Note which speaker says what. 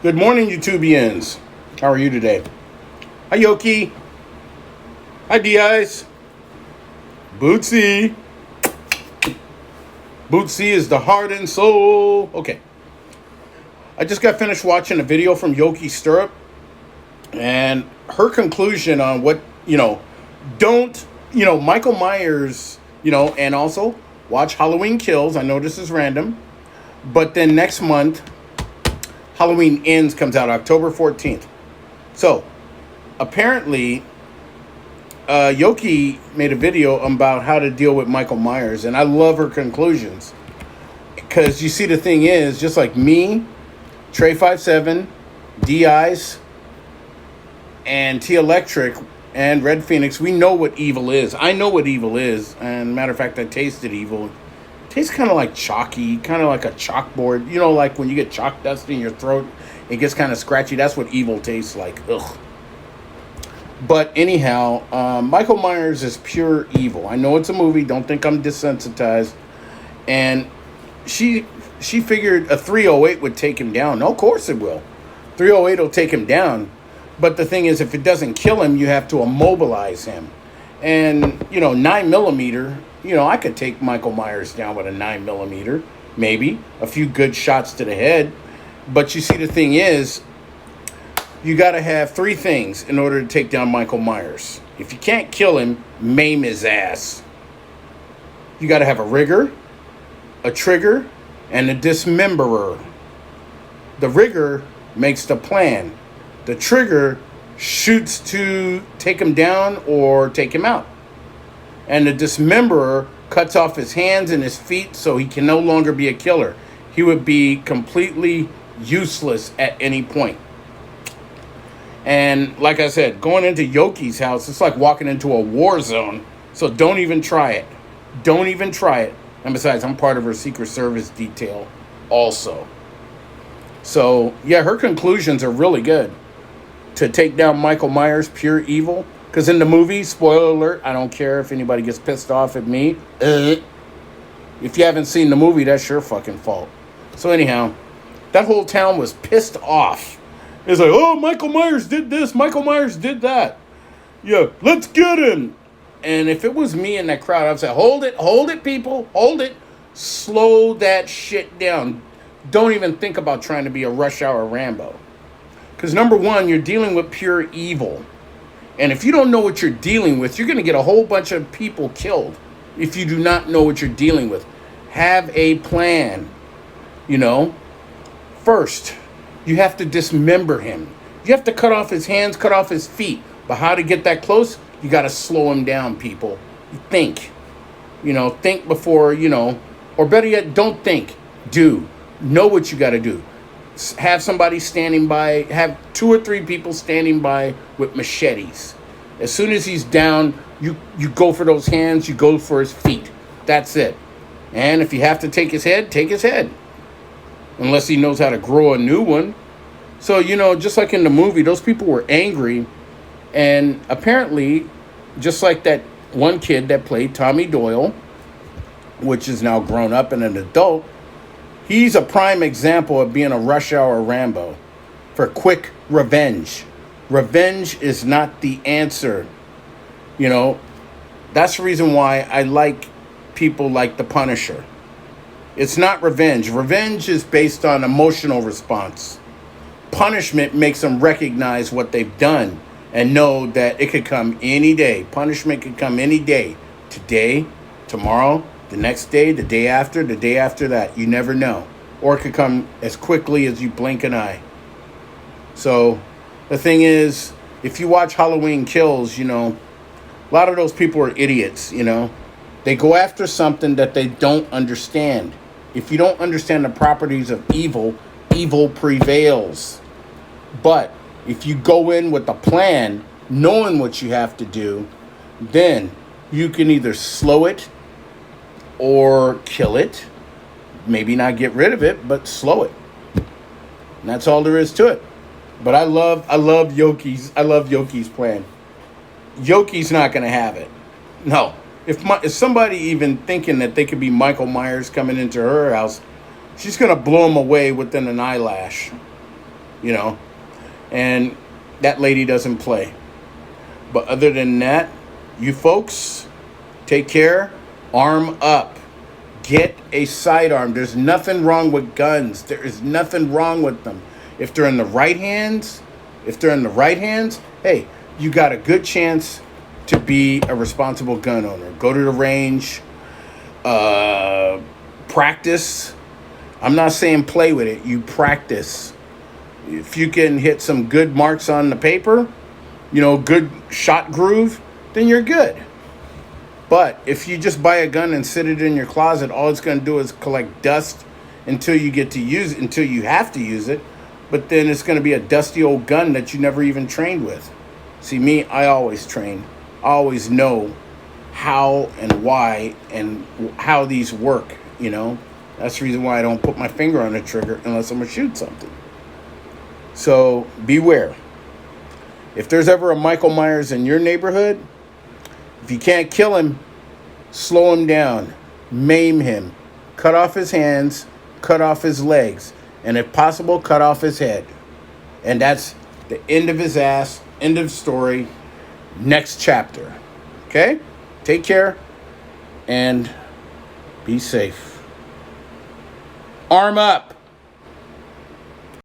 Speaker 1: Good morning, YouTubians. How are you today? Hi, Yoki. Hi, D-Eyes. Bootsy. Bootsy is the heart and soul. Okay. I just got finished watching a video from Yoki Stirrup. And her conclusion on what, don't, Michael Myers, and also watch Halloween Kills. I know this is random. But then next month, Halloween Ends comes out October 14th. So, apparently, Yoki made a video about how to deal with Michael Myers, and I love her conclusions. Because you see, the thing is, just like me, Trey57, D-Eyes, and T-Electric, and Red Phoenix, we know what evil is. I know what evil is, and matter of fact, I tasted evil. It tastes kind of like chalky, kind of like a chalkboard. You know, like when you get chalk dust in your throat, it gets kind of scratchy. That's what evil tastes like. Ugh. But anyhow, Michael Myers is pure evil. I know it's a movie. Don't think I'm desensitized. And she figured a 308 would take him down. No, of course it will. 308 will take him down. But the thing is, if it doesn't kill him, you have to immobilize him. And, 9mm, I could take Michael Myers down with a 9mm. Maybe. A few good shots to the head. But you see, the thing is, you got to have three things in order to take down Michael Myers. If you can't kill him, maim his ass. You got to have a rigger, a trigger, and a dismemberer. The rigger makes the plan. The trigger shoots to take him down or take him out. And the dismemberer cuts off his hands and his feet so he can no longer be a killer. He would be completely useless at any point. And like I said, going into Yoki's house, it's like walking into a war zone. So don't even try it. Don't even try it. And besides, I'm part of her Secret Service detail also. So, yeah, her conclusions are really good. To take down Michael Myers, pure evil. Because in the movie, spoiler alert, I don't care if anybody gets pissed off at me. If you haven't seen the movie, that's your fucking fault. So anyhow, that whole town was pissed off. It's like, oh, Michael Myers did this, Michael Myers did that. Yeah, let's get him. And if it was me in that crowd, I'd say, hold it, people, hold it. Slow that shit down. Don't even think about trying to be a Rush Hour Rambo. Because number one, you're dealing with pure evil. And if you don't know what you're dealing with, you're going to get a whole bunch of people killed if you do not know what you're dealing with. Have a plan. First, you have to dismember him. You have to cut off his hands, cut off his feet. But how to get that close? You got to slow him down, people. Think. Think before, or better yet, don't think. Do. Know what you got to do. Have somebody standing by, have 2 or 3 people standing by with machetes. As soon as he's down, you go for those hands, you go for his feet. That's it. And if you have to take his head, take his head. Unless he knows how to grow a new one. So, just like in the movie, those people were angry. And apparently, just like that one kid that played Tommy Doyle, which is now grown up and an adult, he's a prime example of being a Rush Hour Rambo for quick revenge. Revenge is not the answer. That's the reason why I like people like The Punisher. It's not revenge. Revenge is based on emotional response. Punishment makes them recognize what they've done and know that it could come any day. Punishment could come any day. Today, tomorrow, the next day, the day after that. You never know. Or it could come as quickly as you blink an eye. So, the thing is, if you watch Halloween Kills, a lot of those people are idiots, They go after something that they don't understand. If you don't understand the properties of evil, evil prevails. But if you go in with a plan, knowing what you have to do, then you can either slow it or kill it. Maybe not get rid of it, but slow it. And that's all there is to it. But I love Yoki's plan. Yoki's not going to have it. No. If somebody even thinking that they could be Michael Myers coming into her house, she's going to blow him away within an eyelash. you know, and that lady doesn't play. But other than that, you folks, take care. Arm up. Get a sidearm. There's nothing wrong with guns. There is nothing wrong with them. If they're in the right hands, hey, you got a good chance to be a responsible gun owner. Go to the range, practice. I'm not saying play with it. You practice. If you can hit some good marks on the paper, good shot groove, then you're good. But if you just buy a gun and sit it in your closet, all it's going to do is collect dust until you have to use it. But then it's going to be a dusty old gun that you never even trained with. See, me, I always train. I always know how and why and how these work, That's the reason why I don't put my finger on the trigger unless I'm going to shoot something. So beware. If there's ever a Michael Myers in your neighborhood, if you can't kill him, slow him down, maim him, cut off his hands, cut off his legs, and if possible, cut off his head. And that's the end of his ass, end of story, next chapter. Okay? Take care and be safe. Arm up.